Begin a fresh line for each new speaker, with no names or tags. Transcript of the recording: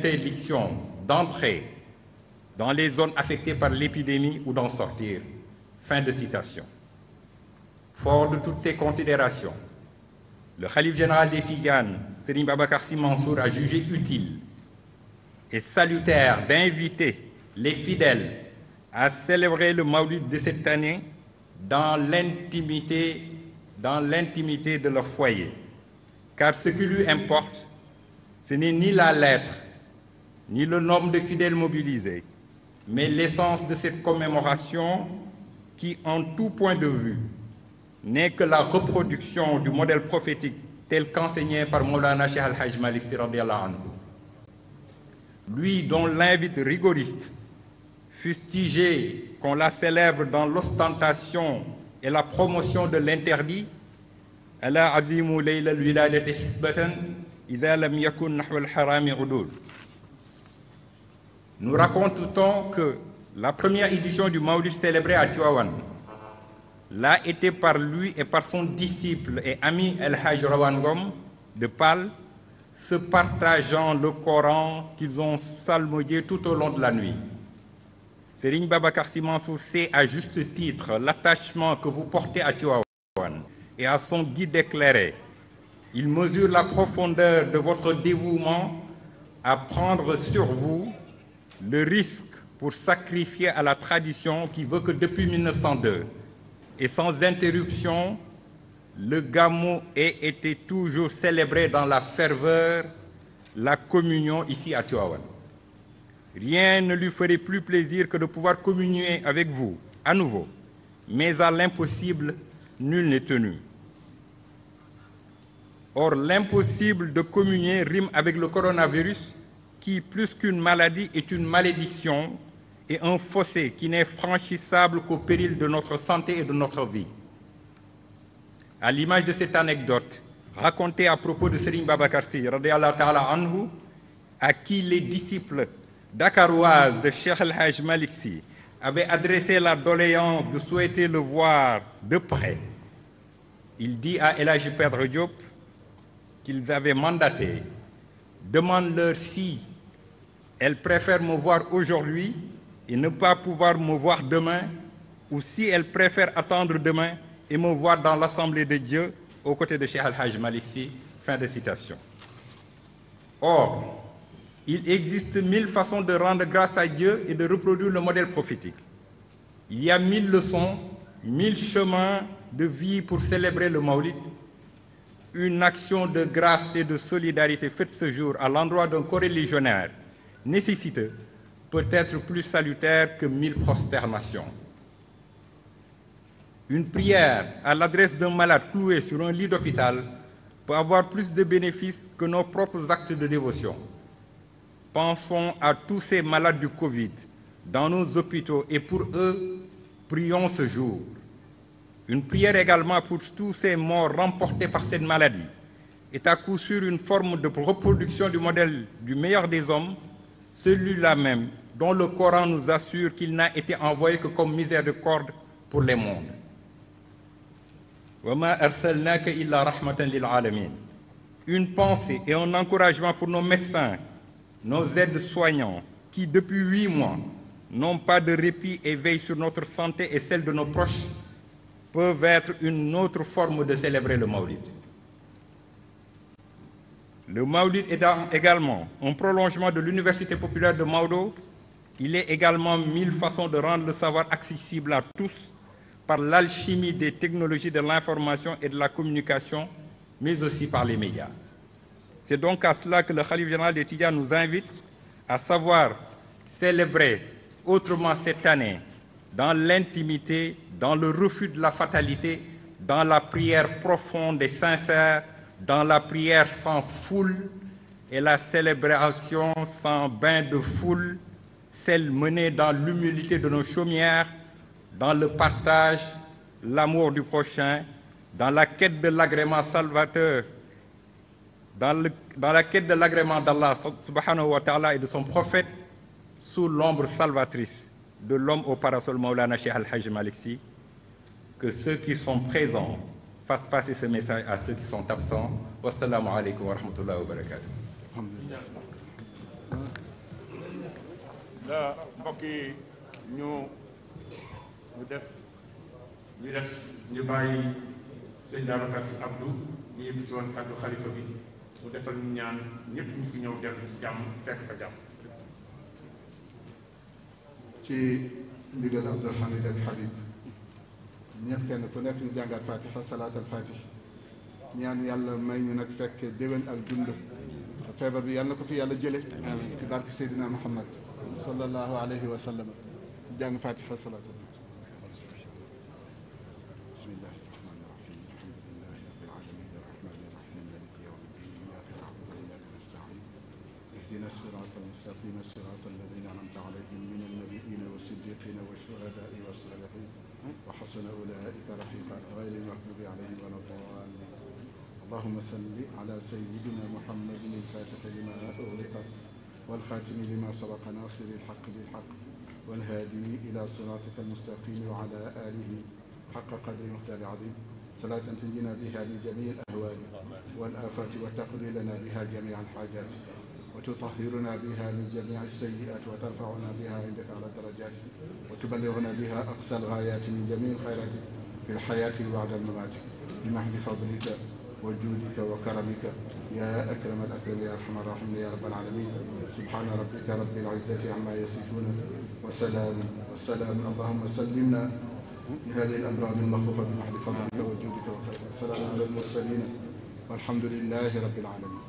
interdiction d'entrer dans les zones affectées par l'épidémie ou d'en sortir. Fin de citation. Fort de toutes ces considérations, le khalife général des Tidianes, Serigne Babacar Sy Mansour, a jugé utile et salutaire d'inviter les fidèles à célébrer le Mawlid de cette année dans l'intimité de leur foyer. Car ce qui lui importe, ce n'est ni la lettre, ni le nombre de fidèles mobilisés, mais l'essence de cette commémoration qui, en tout point de vue, n'est que la reproduction du modèle prophétique tel qu'enseigné par Maulana Cheikh Al-Hajj Malick Sy radiyallahu anhu. Lui dont l'invite rigoriste fustigé qu'on la célèbre dans l'ostentation et la promotion de l'interdit, ala azimu layla al-wiladati hisbatan idha lam yakun nahwa al-harami udul. Nous racontons que la première édition du Mawlid célébré à Tivaouane l'a été par lui et par son disciple et ami El Hadj Rawane Ngom de Pal, se partageant le Coran qu'ils ont psalmodié tout au long de la nuit. Serigne Babacar Sy Mansour sait à juste titre l'attachement que vous portez à Tivaouane et à son guide éclairé. Il mesure la profondeur de votre dévouement à prendre sur vous le risque pour sacrifier à la tradition qui veut que depuis 1902 et sans interruption, le Gamou ait été toujours célébré dans la ferveur, la communion ici à Tivaouane. Rien ne lui ferait plus plaisir que de pouvoir communier avec vous à nouveau, mais à l'impossible, nul n'est tenu. Or, l'impossible de communier rime avec le coronavirus qui, plus qu'une maladie, est une malédiction et un fossé qui n'est franchissable qu'au péril de notre santé et de notre vie. À l'image de cette anecdote racontée à propos de Serigne Babacar Sy radiyallahu ta'ala anhu, à qui les disciples dakaroises de Cheikh El Hadj Malick Sy avaient adressé la doléance de souhaiter le voir de près. Il dit à El Hadj Pedre Diop qu'ils avaient mandaté: demande-leur si elle préfère me voir aujourd'hui et ne pas pouvoir me voir demain, ou si elle préfère attendre demain et me voir dans l'Assemblée de Dieu aux côtés de Cheikh El Hadj Malick Sy. Fin de citation. Or, il existe 1000 façons de rendre grâce à Dieu et de reproduire le modèle prophétique. Il y a 1000 leçons, 1000 chemins de vie pour célébrer le Mawlid. Une action de grâce et de solidarité faite ce jour à l'endroit d'un coreligionnaire nécessiteux peut être plus salutaire que 1000 prosternations. Une prière à l'adresse d'un malade cloué sur un lit d'hôpital peut avoir plus de bénéfices que nos propres actes de dévotion. Pensons à tous ces malades du Covid dans nos hôpitaux et pour eux, prions ce jour. Une prière également pour tous ces morts remportés par cette maladie est à coup sûr une forme de reproduction du modèle du meilleur des hommes, celui-là même dont le Coran nous assure qu'il n'a été envoyé que comme miséricorde pour les mondes. Wa ma arsalnaka illa rahmatan lil alamin. Une pensée et un encouragement pour nos médecins, nos aides-soignants, qui depuis 8 mois n'ont pas de répit et veillent sur notre santé et celle de nos proches, peuvent être une autre forme de célébrer le Mawlid. Le Mawlid est également un prolongement de l'Université populaire de Maodo. Il est également 1000 façons de rendre le savoir accessible à tous par l'alchimie des technologies de l'information et de la communication, mais aussi par les médias. C'est donc à cela que le khalife général des Tidianes nous invite, à savoir célébrer autrement cette année, dans l'intimité, dans le refus de la fatalité, dans la prière profonde et sincère, dans la prière sans foule et la célébration sans bain de foule, celle menée dans l'humilité de nos chaumières, dans le partage, l'amour du prochain, dans la quête de l'agrément salvateur, dans la quête de l'agrément d'Allah subhanahu wa ta'ala et de son prophète, sous l'ombre salvatrice de l'homme au parasol Maulana Cheikh Al-Hajj Malick Sy. Que ceux qui sont présents fassent passer ce message à ceux qui sont absents. Wassalamu alaikum wa rahmatullahi wa barakatuh.
mbokk yi ñu def
ñu bàyyi sëñ Babacar Sy Abdou mu yëkkati woon kàddu xalifa bi mu defal ñu ñaan ñëpp ñu fi ñëw dellu ci jàmm fekk fa jàmm.
ci ndigal Abdoul Hamid ak Habib ñëpp kenn ku nekk ñu jàngaat fatiha salaatal fatih ñaan yàlla may ñu nag fekk déwén ak dund feebar bi yàlla na ko fi yàlla jële ci barke Seydina Muhammad sallallahu alayhi wa sallam jàng fatiha salaatal fatih bismillahi rahmani rahim alhamdulillahi rabbil alamin arrahmani arrahim maliki yawmi ddin iyyaka na'budu wa iyyaka nasta'in ihdina sirata almustaqima sirata alladhina an'amta alayhim min النبيين والصديقين والشهداء والصالحين وحسن أولئك رفيقا غير المغضوب عليهم ولا الضالين اللهم صل على سيدنا محمد الفاتح لما أغلق والخاتم لما سبق ناصر الحق بالحق والهادي إلى صراطك المستقيم وعلى آله حق قدر مختار عظيم صلاة تنجينا بها من جميع الأهوال والآفات وتقضي لنا بها جميع الحاجات وتطهرنا بها من جميع السيئات وترفعنا بها عندك على الدرجات وتبلغنا بها أقصى الغايات من جميع الخيرات في الحياة وبعد الممات بمحض فضلك وجودك وكرمك يا أكرم الأكرم يا أرحم الراحمين يا رب العالمين سبحان ربك رب العزة عما يصفون والسلام اللهم سلمنا بهذه الأمراض المخوفة بمحض فضلك وجودك وكرمك والسلام على المرسلين والحمد لله رب العالمين.